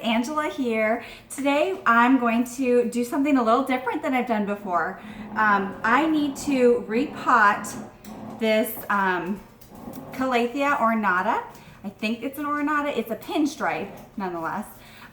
Angela here. Today I'm going to do something a little different than I've done before. I need to repot this Calathea Ornata. I think it's an Ornata. It's a pinstripe nonetheless.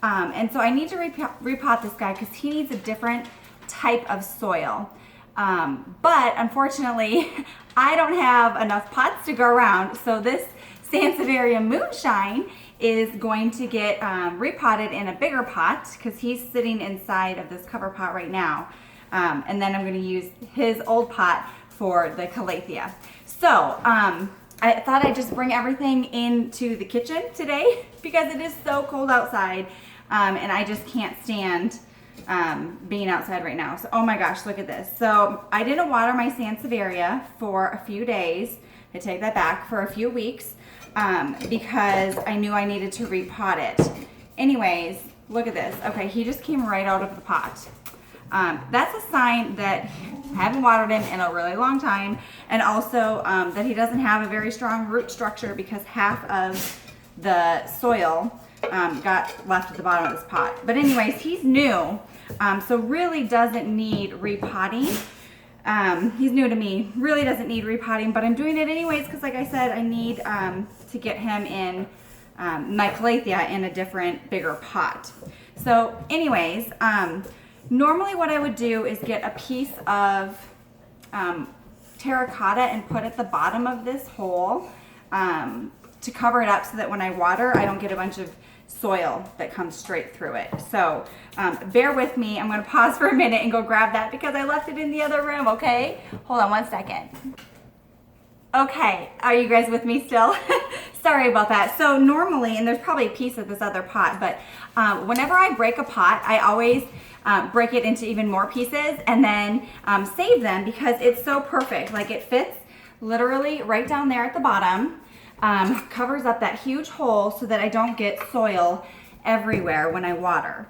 And so I need to repot this guy because he needs a different type of soil. But unfortunately, I don't have enough pots to go around. So this Sansevieria Moonshine is going to get repotted in a bigger pot because he's sitting inside of this cover pot right now. And then I'm going to use his old pot for the Calathea. So I thought I'd just bring everything into the kitchen today because it is so cold outside and I just can't stand being outside right now. So, oh my gosh, look at this. So I didn't water my Sansevieria for a few days. I take that back, for a few weeks because I knew I needed to repot it. Anyways, look at this. Okay, he just came right out of the pot. That's a sign that I haven't watered him in a really long time, and also that he doesn't have a very strong root structure because half of the soil got left at the bottom of this pot. But anyways, he's new, so really doesn't need repotting. He's new to me, really doesn't need repotting, but I'm doing it anyways because, like I said, I need to get him in my Calathea in a different, bigger pot. So anyways, normally what I would do is get a piece of terracotta and put at the bottom of this hole to cover it up so that when I water, I don't get a bunch of soil that comes straight through it. So bear with me. I'm going to pause for a minute and go grab that because I left it in the other room, okay? Hold on one second. Okay, are you guys with me still? Sorry about that. So normally, and there's probably a piece of this other pot, but whenever I break a pot, I always break it into even more pieces and then save them because it's so perfect. Like, it fits literally right down there at the bottom, covers up that huge hole so that I don't get soil everywhere when I water.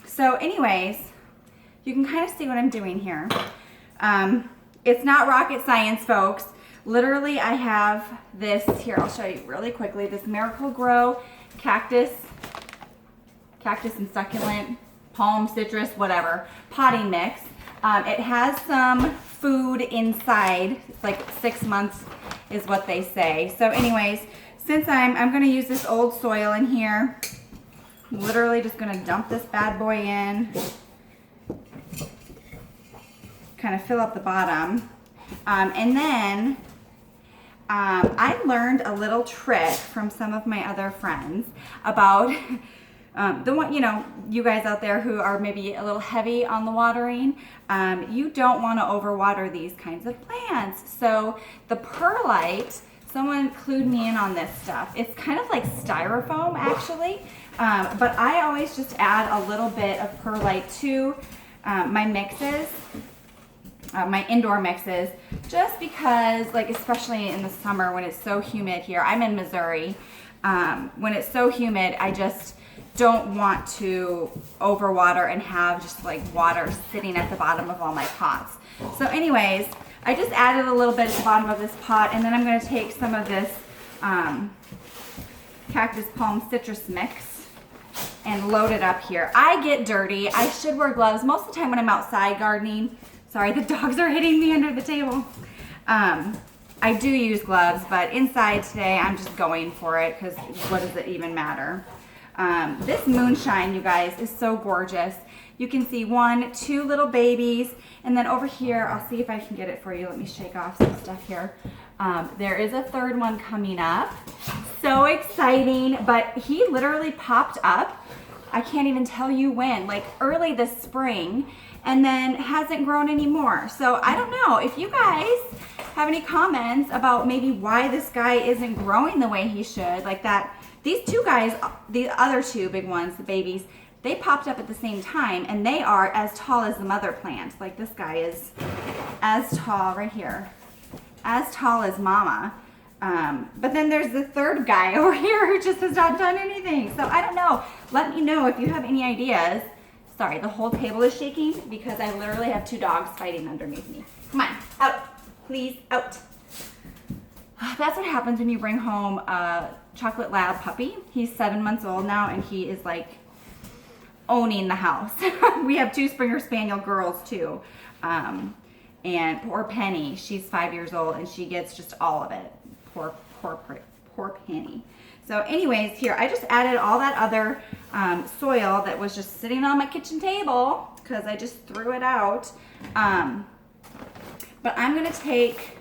So anyways, you can kind of see what I'm doing here. It's not rocket science, folks. Literally, I have this, here, I'll show you really quickly, this miracle-gro cactus and succulent, palm, citrus, whatever, potting mix. It has some food inside. It's like 6 months is what they say. So anyways, since I'm going to use this old soil in here, I'm literally just going to dump this bad boy in, kind of fill up the bottom. And then I learned a little trick from some of my other friends about the one, you guys out there who are maybe a little heavy on the watering, you don't want to overwater these kinds of plants. So the perlite, someone clued me in on this stuff. It's kind of like styrofoam actually, but I always just add a little bit of perlite to my mixes. My indoor mixes, just because, like, especially in the summer when it's so humid here, I'm in Missouri, when it's so humid, I just don't want to overwater and have just like water sitting at the bottom of all my pots. So anyways, I just added a little bit at the bottom of this pot, and then I'm going to take some of this cactus palm citrus mix and load it up here. I get dirty. I should wear gloves most of the time when I'm outside gardening. Sorry, the dogs are hitting me under the table. I do use gloves, but inside today I'm just going for it because what does it even matter? This moonshine, you guys, is so gorgeous. You can see 1, 2 little babies, and then over here, I'll see if I can get it for you. Let me shake off some stuff here. There is a third one coming up. So exciting, but he literally popped up. I can't even tell you when, like early this spring, and then hasn't grown anymore. So I don't know if you guys have any comments about maybe why this guy isn't growing the way he should. Like that, these two guys, the other two big ones, the babies, they popped up at the same time and they are as tall as the mother plant. Like this guy is as tall right here, as tall as mama. But then there's the third guy over here who just has not done anything. So I don't know. Let me know if you have any ideas. Sorry, the whole table is shaking because I literally have 2 dogs fighting underneath me. Come on, out, please, out. That's what happens when you bring home a chocolate lab puppy. He's 7 months old now, and he is like owning the house. We have 2 Springer Spaniel girls too. And poor Penny, she's 5 years old, and she gets just all of it. Poor Penny. So anyways, here, I just added all that other soil that was just sitting on my kitchen table because I just threw it out. But I'm gonna take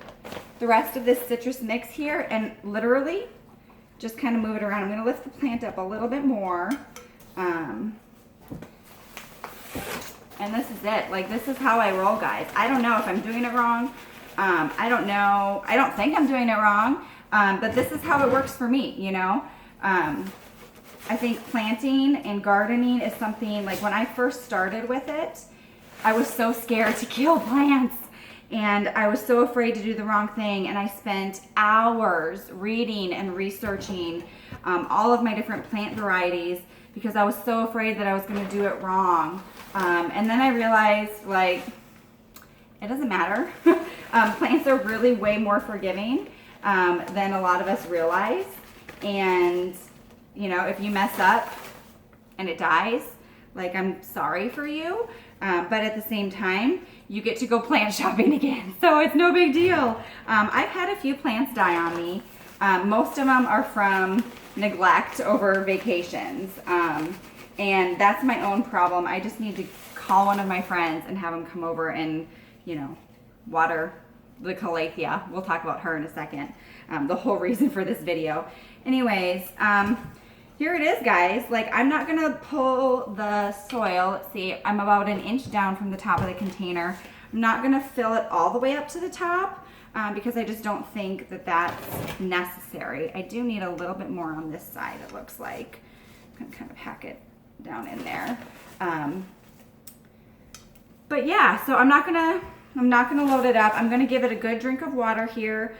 the rest of this citrus mix here and literally just kind of move it around. I'm gonna lift the plant up a little bit more. And this is it. Like, this is how I roll, guys. I don't know if I'm doing it wrong. I don't know. I don't think I'm doing it wrong. But this is how it works for me, you know? I think planting and gardening is something, like when I first started with it, I was so scared to kill plants. And I was so afraid to do the wrong thing. And I spent hours reading and researching all of my different plant varieties because I was so afraid that I was going to do it wrong. And then I realized, like, it doesn't matter. Plants are really way more forgiving than a lot of us realize. And, you know, if you mess up and it dies, like, I'm sorry for you. But at the same time, you get to go plant shopping again. So it's no big deal. I've had a few plants die on me. Most of them are from neglect over vacations. And that's my own problem. I just need to call one of my friends and have them come over and, you know, water the Calathea. We'll talk about her in a second. The whole reason for this video. Anyways, here it is, guys. Like, I'm not gonna pull the soil. Let's see, I'm about 1 inch down from the top of the container. I'm not gonna fill it all the way up to the top because I just don't think that that's necessary. I do need a little bit more on this side, it looks like. I'm gonna kind of hack it down in there. But yeah, so I'm not gonna load it up. I'm gonna give it a good drink of water here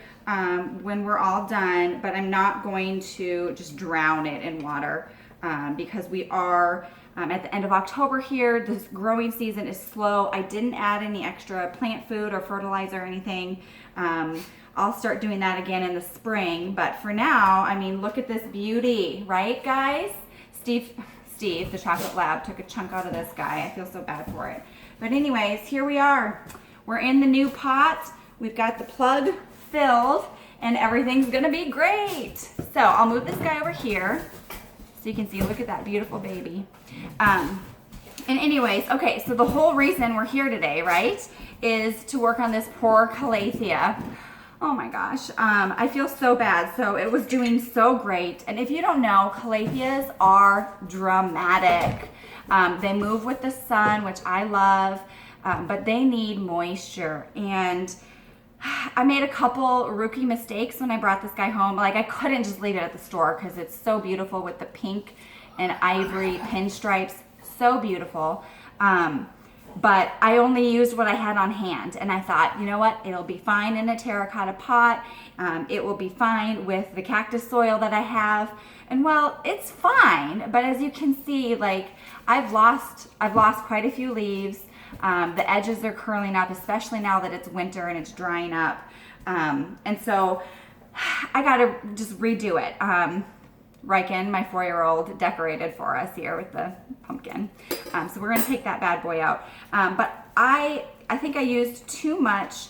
when we're all done, but I'm not going to just drown it in water because we are at the end of October here. This growing season is slow. I didn't add any extra plant food or fertilizer or anything. I'll start doing that again in the spring, but for now, I mean, look at this beauty, right, guys? Steve, the chocolate lab, took a chunk out of this guy. I feel so bad for it. But anyways, here we are. We're in the new pot. We've got the plug filled and everything's gonna be great. So I'll move this guy over here so you can see, look at that beautiful baby. And anyways, okay, so the whole reason we're here today, right, is to work on this poor Calathea. Oh my gosh, I feel so bad. So it was doing so great. And if you don't know, Calatheas are dramatic. They move with the sun, which I love, but they need moisture. And I made a couple rookie mistakes when I brought this guy home. Like, I couldn't just leave it at the store because it's so beautiful with the pink and ivory pinstripes. So beautiful. But I only used what I had on hand, and I thought, you know what, it'll be fine in a terracotta pot. It will be fine with the cactus soil that I have. And well, it's fine, but as you can see, like, I've lost quite a few leaves. The edges are curling up, especially now that it's winter and it's drying up. And so I gotta just redo it. Riken, my 4-year-old, decorated for us here with the pumpkin. So we're gonna take that bad boy out. But I think I used too much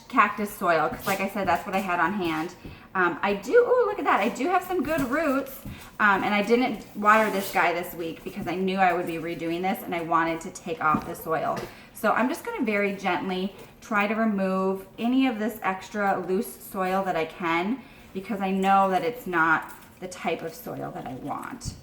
cactus soil, because like I said, that's what I had on hand. Oh, look at that. I do have some good roots. And I didn't water this guy this week because I knew I would be redoing this and I wanted to take off the soil. So I'm just gonna very gently try to remove any of this extra loose soil that I can, because I know that it's not the type of soil that I want.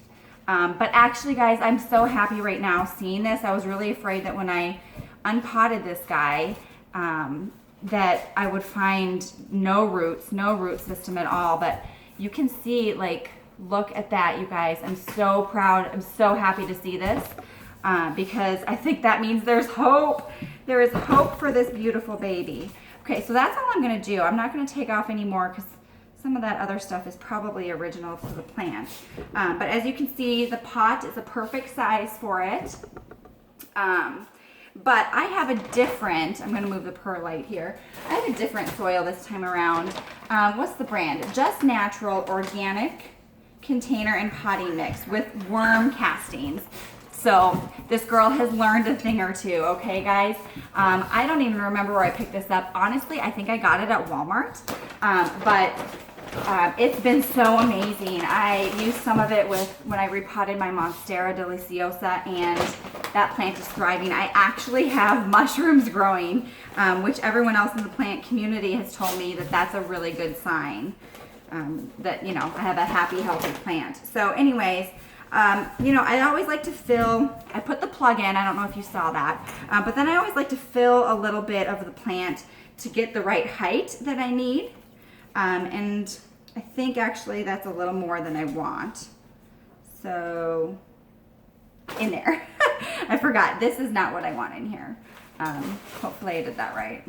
But actually, guys, I'm so happy right now seeing this. I was really afraid that when I unpotted this guy, that I would find no root system at all. But you can see, like, look at that, you guys. I'm so proud. I'm so happy to see this because I think that means there's hope. There is hope for this beautiful baby. Okay, so that's all I'm gonna do. I'm not gonna take off anymore because some of that other stuff is probably original to the plant. But as you can see, the pot is a perfect size for it. But I have a different, I'm gonna move the perlite here. I have a different soil this time around. What's the brand? Just Natural Organic Container and Potting Mix with worm castings. So this girl has learned a thing or two, okay guys? I don't even remember where I picked this up. Honestly, I think I got it at Walmart, but it's been so amazing. I used some of it when I repotted my Monstera deliciosa, and that plant is thriving. I actually have mushrooms growing, which everyone else in the plant community has told me that that's a really good sign that, you know, I have a happy, healthy plant. So anyways, you know, I always like to fill, I put the plug in, I don't know if you saw that, but then I always like to fill a little bit of the plant to get the right height that I need. And I think actually that's a little more than I want. So, in there. I forgot, this is not what I want in here. Hopefully I did that right.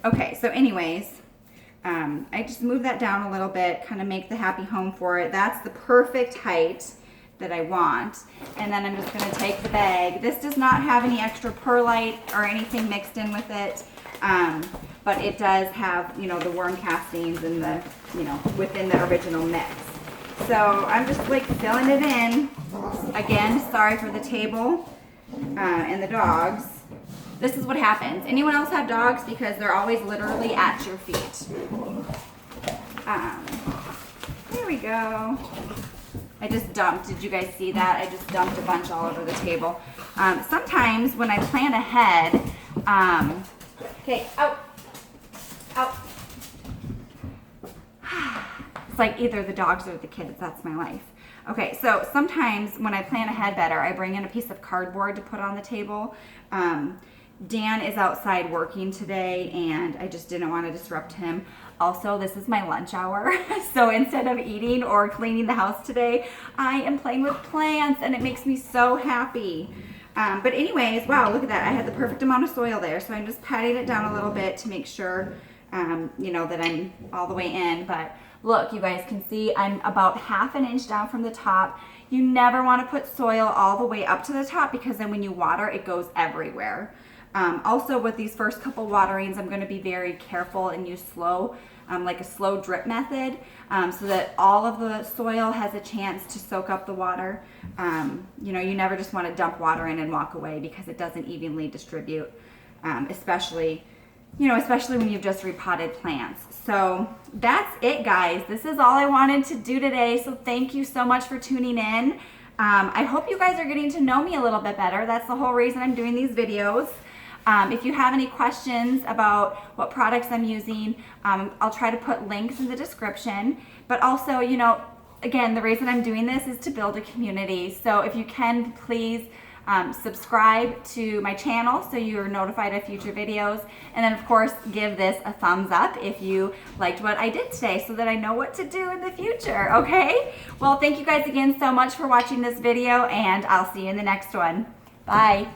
Okay, so anyways, I just move that down a little bit, kind of make the happy home for it. That's the perfect height that I want. And then I'm just gonna take the bag. This does not have any extra perlite or anything mixed in with it. But it does have, you know, the worm castings and the, you know, within the original mix. So I'm just like filling it in. Again, sorry for the table and the dogs. This is what happens. Anyone else have dogs? Because they're always literally at your feet. There we go. I just dumped, did you guys see that? I just dumped a bunch all over the table. Sometimes when I plan ahead, okay, out. It's like either the dogs or the kids, that's my life. Okay, so sometimes when I plan ahead better, I bring in a piece of cardboard to put on the table. Dan is outside working today, and I just didn't want to disrupt him. Also, this is my lunch hour, so instead of eating or cleaning the house today, I am playing with plants, and it makes me so happy. But anyways, wow, look at that. I had the perfect amount of soil there, so I'm just patting it down a little bit to make sure, you know, that I'm all the way in. But look, you guys can see I'm about ½ an inch down from the top. You never want to put soil all the way up to the top, because then when you water, it goes everywhere. Also, with these first couple waterings, I'm going to be very careful and use slow, like a slow drip method, so that all of the soil has a chance to soak up the water. You know, you never just want to dump water in and walk away, because it doesn't evenly distribute, especially when you've just repotted plants. So that's it, guys. This is all I wanted to do today. So thank you so much for tuning in. I hope you guys are getting to know me a little bit better. That's the whole reason I'm doing these videos. If you have any questions about what products I'm using, I'll try to put links in the description. But also, you know, again, the reason I'm doing this is to build a community. So if you can, please subscribe to my channel so you're notified of future videos. And then, of course, give this a thumbs up if you liked what I did today, so that I know what to do in the future, okay? Well, thank you guys again so much for watching this video, and I'll see you in the next one. Bye.